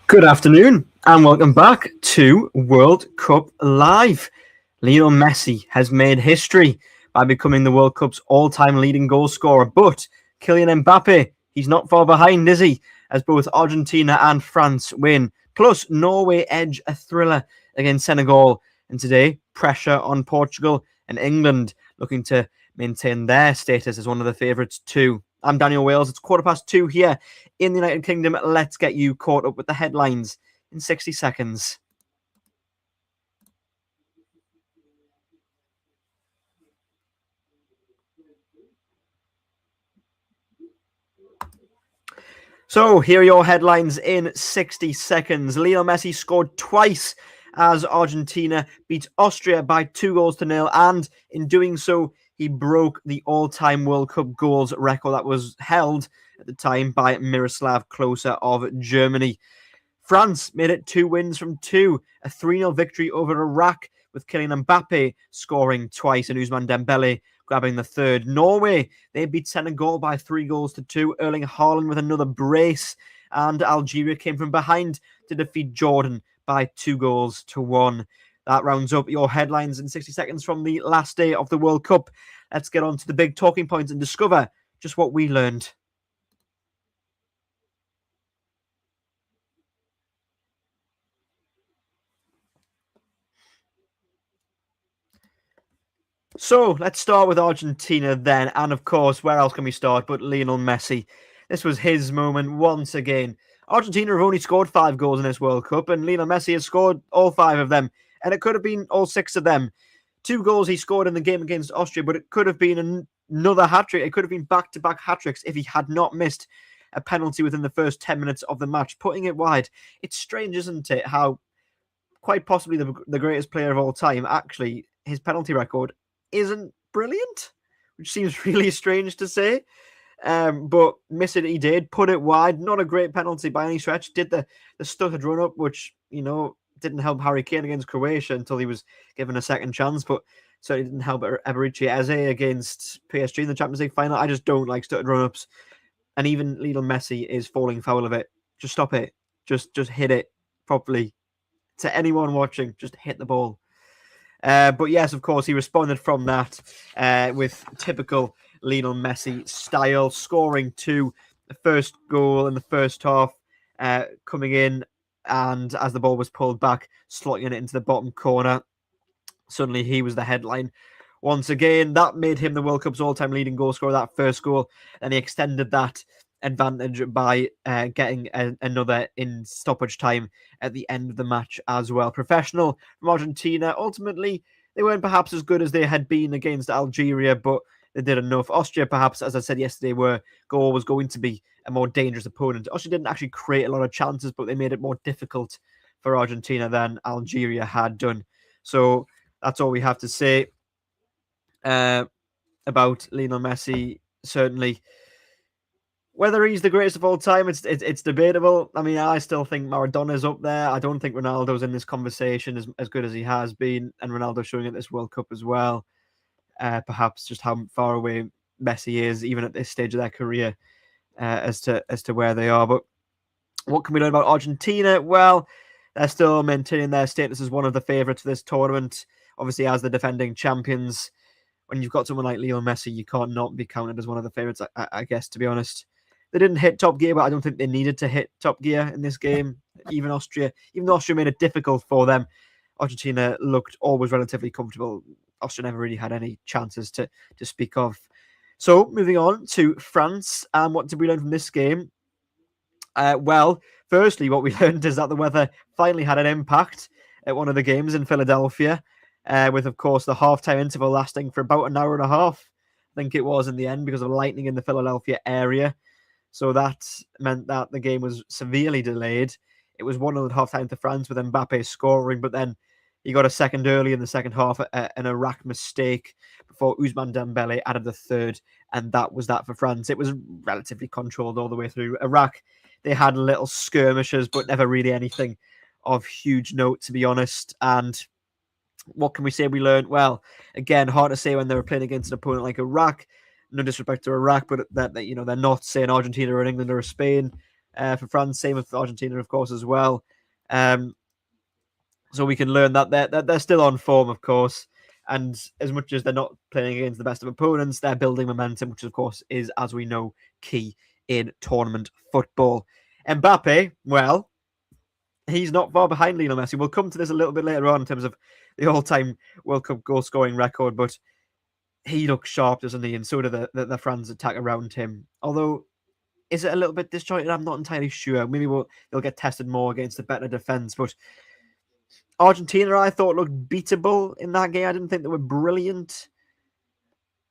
Good afternoon and welcome back to World Cup Live. Lionel Messi has made history by becoming the World Cup's all-time leading goal scorer, but Kylian Mbappe, he's not far behind, is he? As both Argentina and France win. Plus, Norway edge a thriller against Senegal. And today, pressure on Portugal and England looking to maintain their status as one of the favourites too. I'm Daniel Wales. It's 2:15 here in the United Kingdom. Let's get you caught up with the headlines in 60 seconds. So here are your headlines in 60 seconds. Lionel Messi scored twice as Argentina beat Austria by 2-0, and in doing so, he broke the all-time World Cup goals record that was held at the time by Miroslav Klose of Germany. France made it 2 wins from 2, a 3-0 victory over Iraq, with Kylian Mbappe scoring twice and Ousmane Dembele grabbing the third. Norway, they beat Senegal by 3-2. Erling Haaland with another brace, and Algeria came from behind to defeat Jordan by 2-1. That rounds up your headlines in 60 seconds from the last day of the World Cup. Let's get on to the big talking points and discover just what we learned. So let's start with Argentina then. And of course, where else can we start but Lionel Messi? This was his moment once again. Argentina have only scored 5 goals in this World Cup, and Lionel Messi has scored all 5 of them. And it could have been all 6 of them. 2 goals he scored in the game against Austria, but it could have been another hat-trick. It could have been back-to-back hat-tricks if he had not missed a penalty within the first 10 minutes of the match, putting it wide. It's strange, isn't it, how quite possibly the greatest player of all time, actually, his penalty record isn't brilliant, which seems really strange to say. But miss it he did, put it wide. Not a great penalty by any stretch. Did the stuttered run up, which, didn't help Harry Kane against Croatia until he was given a second chance, but certainly didn't help Eberechi Eze against PSG in the Champions League final. I just don't like stuttered run ups, and even Lionel Messi is falling foul of it. Just stop it. Just hit it properly. To anyone watching, just hit the ball. But yes, of course, he responded from that with typical Lionel Messi style, scoring 2, the first goal in the first half, coming in, and as the ball was pulled back, slotting it into the bottom corner. Suddenly, he was the headline once again. That made him the World Cup's all-time leading goal scorer, that first goal, and he extended that advantage by getting another in stoppage time at the end of the match as well. Professional from Argentina. Ultimately, they weren't perhaps as good as they had been against Algeria, but they did enough. Austria, perhaps, as I said yesterday, was going to be a more dangerous opponent. Austria didn't actually create a lot of chances, but they made it more difficult for Argentina than Algeria had done. So that's all we have to say about Lionel Messi. Certainly, whether he's the greatest of all time, it's debatable. I mean, I still think Maradona's up there. I don't think Ronaldo's in this conversation as good as he has been, and Ronaldo's showing at this World Cup as well. Perhaps just how far away Messi is, even at this stage of their career, as to where they are. But what can we learn about Argentina? Well, they're still maintaining their status as one of the favourites for this tournament. Obviously, as the defending champions, when you've got someone like Lionel Messi, you can't not be counted as one of the favourites, I guess, to be honest. They didn't hit top gear, but I don't think they needed to hit top gear in this game. Even though Austria made it difficult for them, Argentina looked always relatively comfortable. Austria never really had any chances to speak of. So, moving on to France. What did we learn from this game? Well, firstly, what we learned is that the weather finally had an impact at one of the games in Philadelphia, with, of course, the halftime interval lasting for about an hour and a half. I think it was in the end because of lightning in the Philadelphia area. So that meant that the game was severely delayed. It was 1-0 at halftime to France with Mbappe scoring, but then he got a second early in the second half, an Iraq mistake before Ousmane Dembele added the third, and that was that for France. It was relatively controlled all the way through. Iraq, they had little skirmishes, but never really anything of huge note, to be honest. And what can we say we learned? Well, again, hard to say when they were playing against an opponent like Iraq. No disrespect to Iraq, but that they're not saying Argentina or England or Spain. for France. Same with Argentina, of course, as well. So we can learn that they're still on form, of course. And as much as they're not playing against the best of opponents, they're building momentum, which, of course, is, as we know, key in tournament football. Mbappe, well, he's not far behind Lionel Messi. We'll come to this a little bit later on in terms of the all-time World Cup goal-scoring record, but he looks sharp, doesn't he? And so do the France attack around him. Although, is it a little bit disjointed? I'm not entirely sure. Maybe they'll get tested more against a better defence, but Argentina, I thought, looked beatable in that game. I didn't think they were brilliant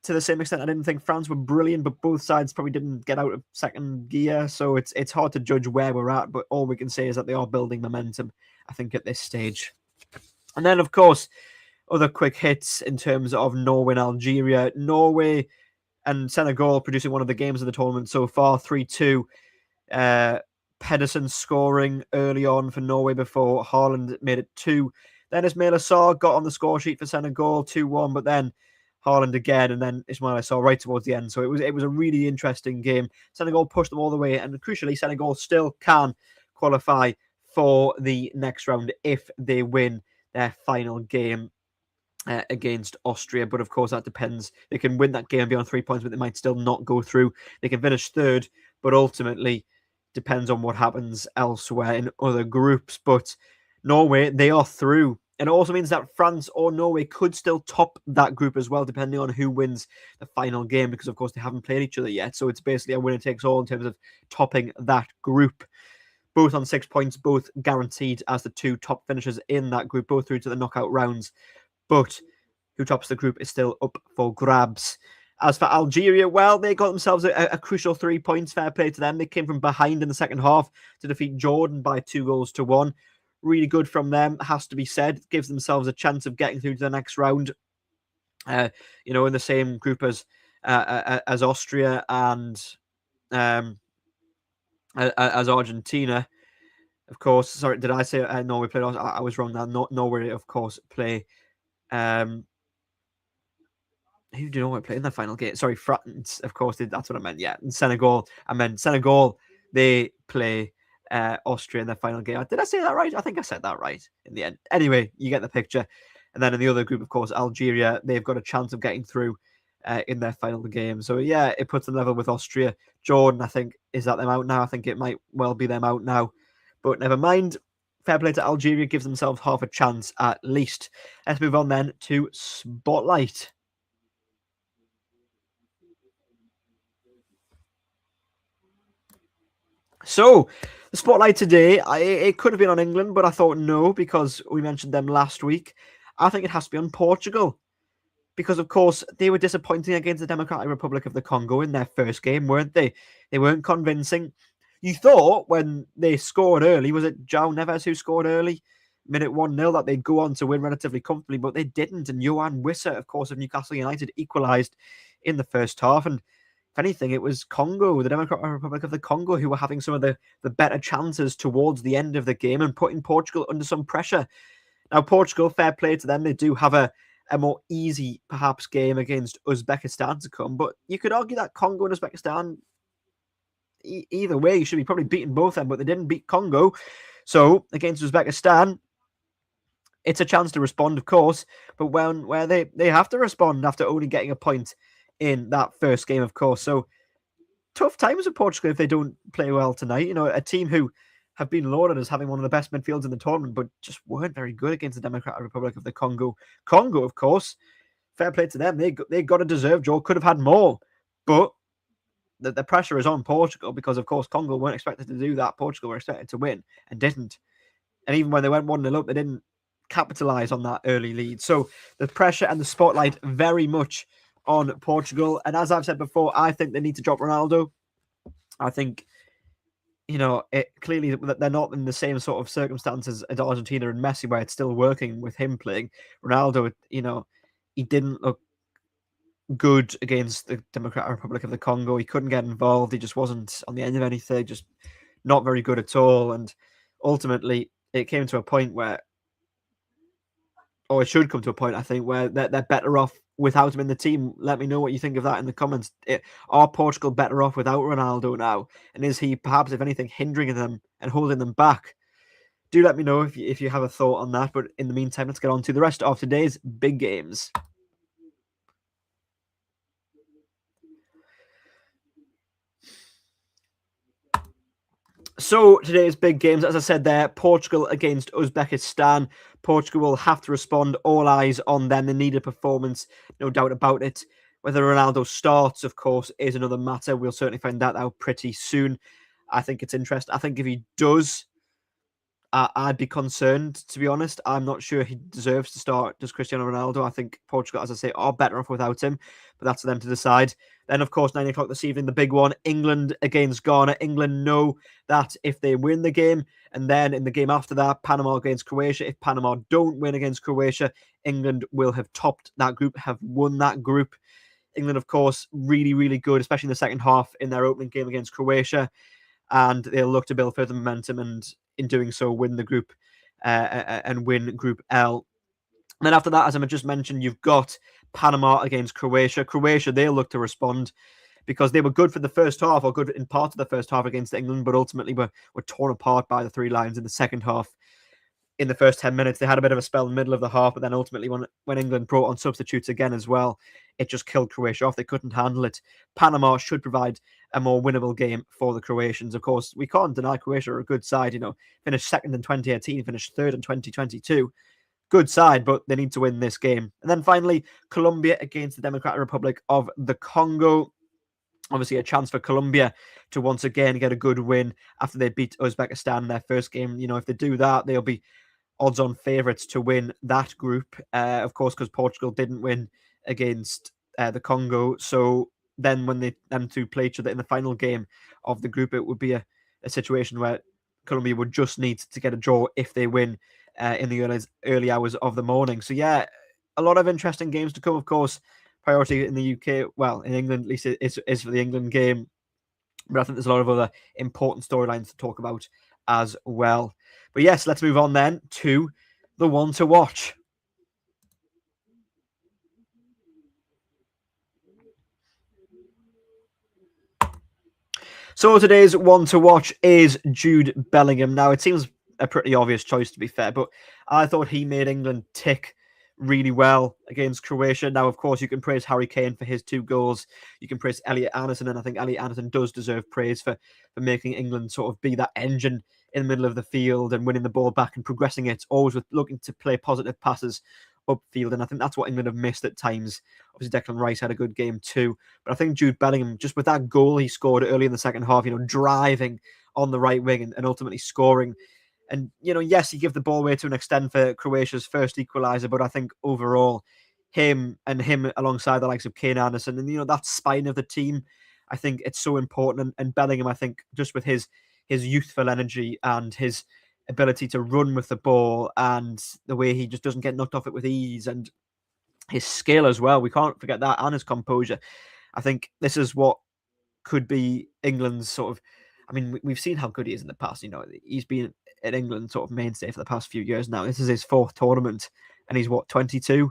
to the same extent. I didn't think France were brilliant, but both sides probably didn't get out of second gear. So it's hard to judge where we're at, but all we can say is that they are building momentum, I think, at this stage. And then, of course, other quick hits in terms of Norway and Algeria. Norway and Senegal producing one of the games of the tournament so far, 3-2. Pedersen scoring early on for Norway before Haaland made it 2. Then Ismail Assar got on the score sheet for Senegal, 2-1, but then Haaland again, and then Ismail Assar right towards the end. So it was a really interesting game. Senegal pushed them all the way, and crucially, Senegal still can qualify for the next round if they win their final game against Austria. But of course, that depends. They can win that game and be on 3 points, but they might still not go through. They can finish third, but ultimately depends on what happens elsewhere in other groups. But Norway, they are through. And it also means that France or Norway could still top that group as well, depending on who wins the final game, because, of course, they haven't played each other yet. So it's basically a winner-takes-all in terms of topping that group. Both on 6 points, both guaranteed as the two top finishers in that group, both through to the knockout rounds. But who tops the group is still up for grabs. As for Algeria, well, they got themselves a crucial 3 points. Fair play to them. They came from behind in the second half to defeat Jordan by 2-1. Really good from them, has to be said. Gives themselves a chance of getting through to the next round. In the same group as Austria and as Argentina. Of course, sorry, did I say Norway played? I was wrong there. Norway, of course, play. Who do Norway play in the final game? Sorry, France, of course, that's what I meant. Yeah, and Senegal. I meant Senegal. They play Austria in their final game. Did I say that right? I think I said that right in the end. Anyway, you get the picture. And then in the other group, of course, Algeria, they've got a chance of getting through in their final game. So, yeah, it puts them level with Austria. Jordan, I think, is that them out now? I think it might well be them out now. But never mind. Fair play to Algeria. Gives themselves half a chance at least. Let's move on then to Spotlight. So, the Spotlight today, it could have been on England, but I thought no, because we mentioned them last week. I think it has to be on Portugal. Because, of course, they were disappointing against the Democratic Republic of the Congo in their first game, weren't they? They weren't convincing. You thought when they scored early, was it João Neves who scored early? Minute 1-0, that they'd go on to win relatively comfortably, but they didn't. And Johan Wissa, of course, of Newcastle United, equalised in the first half. And if anything, it was Congo, the Democratic Republic of the Congo, who were having some of the better chances towards the end of the game and putting Portugal under some pressure. Now, Portugal, fair play to them. They do have a more easy, perhaps, game against Uzbekistan to come. But you could argue that Congo and Uzbekistan, either way, you should be probably beating both of them, but they didn't beat Congo. So, against Uzbekistan, it's a chance to respond, of course, but where they have to respond after only getting a point in that first game, of course. So tough times for Portugal if they don't play well tonight. A team who have been lauded as having one of the best midfields in the tournament, but just weren't very good against the Democratic Republic of the Congo. Congo, of course, fair play to them. They got a deserved draw, could have had more, but the pressure is on Portugal because, of course, Congo weren't expected to do that. Portugal were expected to win and didn't. And even when they went 1-0 up, they didn't capitalize on that early lead. So the pressure and the spotlight very much on Portugal. And as I've said before, I think they need to drop Ronaldo. I think, clearly they're not in the same sort of circumstances as Argentina and Messi, where it's still working with him playing. Ronaldo, he didn't look good against the Democratic Republic of the Congo. He couldn't get involved. He just wasn't on the end of anything, just not very good at all. And ultimately, it came to a point where, or it should come to a point, I think, where they're better off without him in the team. Let me know what you think of that in the comments. Are Portugal better off without Ronaldo now? And is he perhaps, if anything, hindering them and holding them back? Do let me know if you have a thought on that. But in the meantime, let's get on to the rest of today's big games. So today's big games, as I said there, Portugal against Uzbekistan. Portugal will have to respond. All eyes on them. They need a performance, no doubt about it. Whether Ronaldo starts, of course, is another matter. We'll certainly find that out pretty soon. I think it's interesting. I think if he does, I'd be concerned, to be honest. I'm not sure he deserves to start. Does Cristiano Ronaldo? I think Portugal, as I say, are better off without him, but that's for them to decide. Then, of course, 9 o'clock this evening, the big one, England against Ghana. England know that if they win the game, and then in the game after that, Panama against Croatia. If Panama don't win against Croatia, England will have topped that group, have won that group. England, of course, really, really good, especially in the second half in their opening game against Croatia. And they'll look to build further momentum and in doing so win the group and win Group L. And then after that, as I just mentioned, you've got Panama against Croatia. Croatia, they'll look to respond because they were good for the first half, or good in part of the first half against England, but ultimately were torn apart by the three lions in the second half. In the first 10 minutes, they had a bit of a spell in the middle of the half, but then ultimately when England brought on substitutes again as well, it just killed Croatia off. They couldn't handle it. Panama should provide a more winnable game for the Croatians. Of course, we can't deny Croatia are a good side. Finished second in 2018, finished third in 2022. Good side, but they need to win this game. And then finally, Colombia against the Democratic Republic of the Congo. Obviously, a chance for Colombia to once again get a good win after they beat Uzbekistan in their first game. If they do that, they'll be odds-on favourites to win that group, of course, because Portugal didn't win against the Congo. So then when them two play each other in the final game of the group, it would be a situation where Colombia would just need to get a draw if they win in the early hours of the morning. So yeah, a lot of interesting games to come, of course. Priority in the UK, well, in England at least, is for the England game. But I think there's a lot of other important storylines to talk about as well. But yes, let's move on then to the one to watch. So today's one to watch is Jude Bellingham. Now, it seems a pretty obvious choice, to be fair, but I thought he made England tick really well against Croatia. Now, of course, you can praise Harry Kane for his 2 goals. You can praise Elliot Anderson, and I think Elliot Anderson does deserve praise for making England sort of be that engine in the middle of the field and winning the ball back and progressing it, always with looking to play positive passes upfield. And I think that's what England have missed at times. Obviously, Declan Rice had a good game too. But I think Jude Bellingham, just with that goal he scored early in the second half, driving on the right wing and ultimately scoring. And, yes, he gave the ball away to an extent for Croatia's first equaliser, but I think overall, him alongside the likes of Kane Anderson and, that spine of the team, I think it's so important. And Bellingham, I think, just with his youthful energy and his ability to run with the ball and the way he just doesn't get knocked off it with ease and his skill as well, we can't forget that, and his composure. I think this is what could be England's sort of, we've seen how good he is in the past. He's been at England sort of mainstay for the past few years now. This is his 4th tournament and he's 22.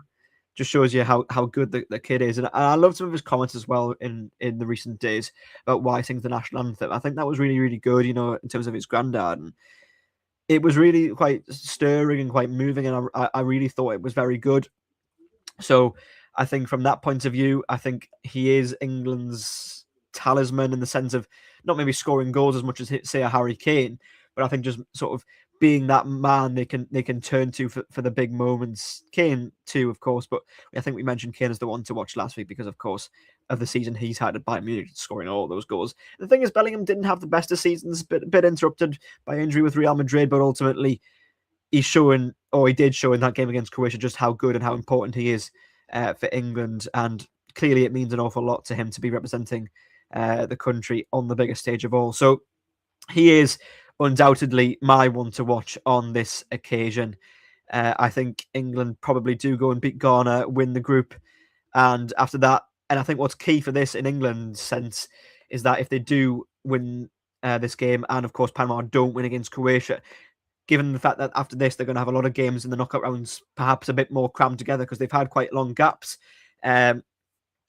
Just shows you how good the kid is. And I loved some of his comments as well in the recent days about why he sings the national anthem. I think that was really, really good, in terms of his granddad. And it was really quite stirring and quite moving. And I really thought it was very good. So I think from that point of view, I think he is England's talisman in the sense of not maybe scoring goals as much as, say, a Harry Kane, but I think just sort of being that man they can turn to for the big moments. Kane too, of course, but I think we mentioned Kane as the one to watch last week because, of course, of the season he's had at Bayern Munich, scoring all those goals. The thing is, Bellingham didn't have the best of seasons, a bit interrupted by injury with Real Madrid, but ultimately he did show in that game against Croatia just how good and how important he is for England, and clearly it means an awful lot to him to be representing the country on the biggest stage of all. So he is undoubtedly my one to watch on this occasion. I think England probably do go and beat Ghana, win the group, and after that, and I think what's key for this in England's sense is that if they do win this game, and of course Panama don't win against Croatia, given the fact that after this they're going to have a lot of games in the knockout rounds, perhaps a bit more crammed together because they've had quite long gaps in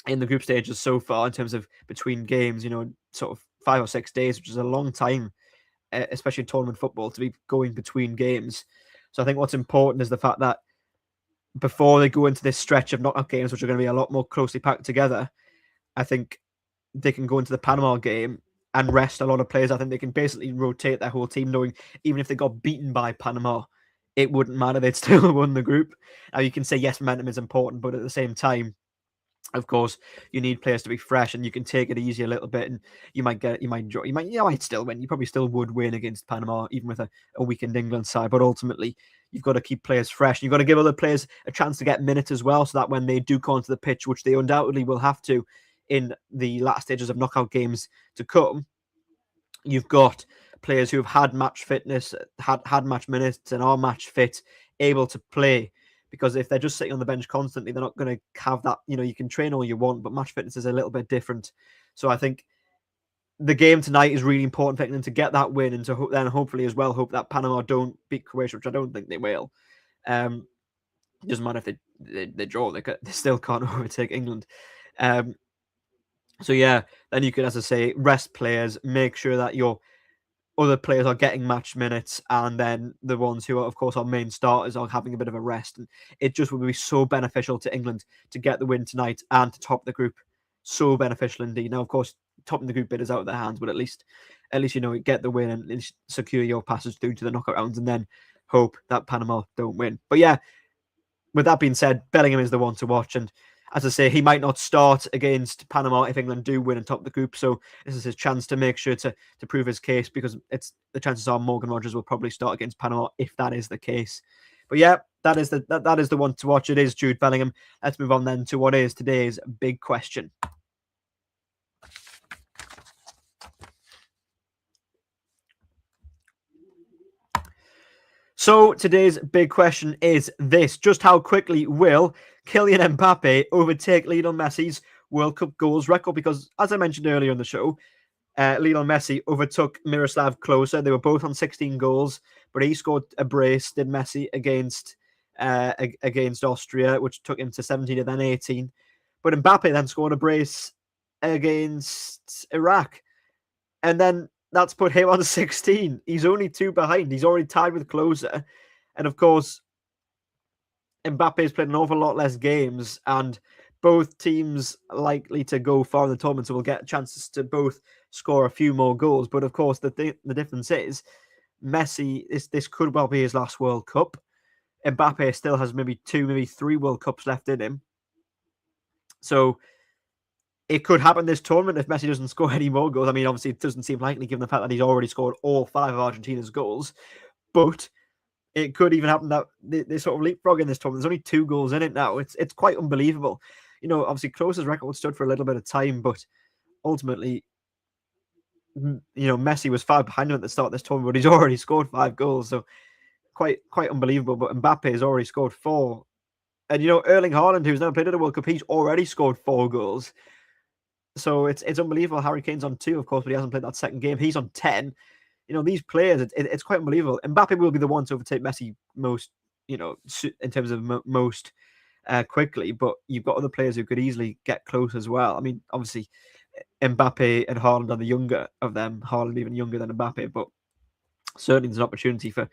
the group stages so far in terms of between games, sort of 5 or 6 days, which is a long time, especially in tournament football, to be going between games. So I think what's important is the fact that before they go into this stretch of knockout games, which are going to be a lot more closely packed together, I think they can go into the Panama game and rest a lot of players. I think they can basically rotate their whole team, knowing even if they got beaten by Panama, it wouldn't matter. They'd still won the group. Now, you can say, yes, momentum is important, but at the same time, of course, you need players to be fresh, and you can take it easy a little bit, and you might still win. You probably still would win against Panama, even with a weakened England side. But ultimately, you've got to keep players fresh. You've got to give other players a chance to get minutes as well, so that when they do come onto the pitch, which they undoubtedly will have to in the last stages of knockout games to come, you've got players who have had match fitness, had match minutes, and are match fit, able to play. Because if they're just sitting on the bench constantly, they're not going to have that. You can train all you want, but match fitness is a little bit different. So I think the game tonight is really important for England to get that win, and to then hopefully as well hope that Panama don't beat Croatia, which I don't think they will. It doesn't matter if they draw; they still can't overtake England. So yeah, then you can, as I say, rest players, make sure that your other players are getting match minutes, and then the ones who are, of course, our main starters are having a bit of a rest. And it just would be so beneficial to England to get the win tonight and to top the group. So beneficial indeed. Now, of course, topping the group bit is out of their hands, but at least get the win and secure your passage through to the knockout rounds, and then hope that Panama don't win. But yeah, with that being said, Bellingham is the one to watch, and as I say, he might not start against Panama if England do win and top the group. So this is his chance to make sure to prove his case, because the chances are Morgan Rogers will probably start against Panama if that is the case. But yeah, that is the one to watch. It is Jude Bellingham. Let's move on then to what is today's big question. So today's big question is this: just how quickly will Kylian Mbappe overtake Lionel Messi's World Cup goals record? Because as I mentioned earlier in the show, Lionel Messi overtook Miroslav Klose. They were both on 16 goals, but he scored a brace, did Messi, against Austria, which took him to 17 and then 18. But Mbappe then scored a brace against Iraq, and then that's put him on 16. He's only 2 behind. He's already tied with Klose. And of course, Mbappe's played an awful lot less games, and both teams likely to go far in the tournament, so we'll get chances to both score a few more goals. But of course, the difference is Messi, this could well be his last World Cup. Mbappe still has maybe 2, maybe 3 World Cups left in him. So it could happen this tournament if Messi doesn't score any more goals. I mean, obviously, it doesn't seem likely given the fact that he's already scored all 5 of Argentina's goals. But it could even happen that they sort of leapfrog in this tournament. There's only 2 goals in it now. It's quite unbelievable. Obviously, Klose's record stood for a little bit of time, but ultimately, Messi was 5 behind him at the start of this tournament, but he's already scored 5 goals. So quite unbelievable. But Mbappe has already scored 4. And, Erling Haaland, who's never played at a World Cup, he's already scored 4 goals. So it's unbelievable. Harry Kane's on 2, of course, but he hasn't played that second game. He's on 10. These players, it's quite unbelievable. Mbappe will be the one to overtake Messi most, in terms of most quickly, but you've got other players who could easily get close as well. I mean, obviously, Mbappe and Haaland are the younger of them. Haaland even younger than Mbappe, but certainly there's an opportunity for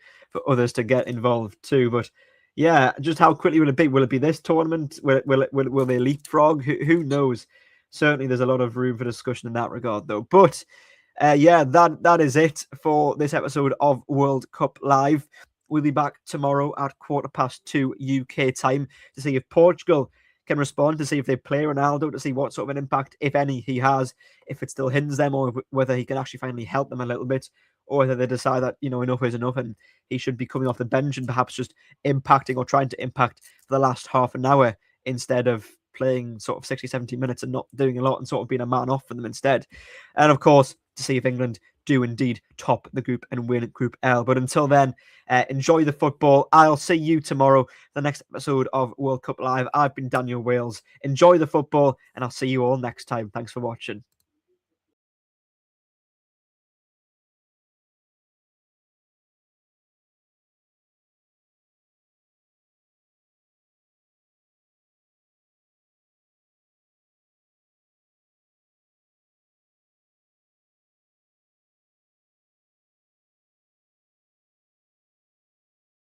others to get involved too. But yeah, just how quickly will it be? Will it be this tournament? Will they leapfrog? Who knows? Certainly, there's a lot of room for discussion in that regard, though. But yeah, that is it for this episode of World Cup Live. We'll be back tomorrow at 2:15 UK time to see if Portugal can respond, to see if they play Ronaldo, to see what sort of an impact, if any, he has, if it still hinders them, or whether he can actually finally help them a little bit, or whether they decide that, enough is enough and he should be coming off the bench and perhaps just impacting or trying to impact for the last half an hour instead of playing sort of 60, 70 minutes and not doing a lot and sort of being a man off for them instead. And of course, to see if England do indeed top the group and win Group L. But until then, enjoy the football. I'll see you tomorrow, the next episode of World Cup Live. I've been Daniel Wales. Enjoy the football, and I'll see you all next time. Thanks for watching.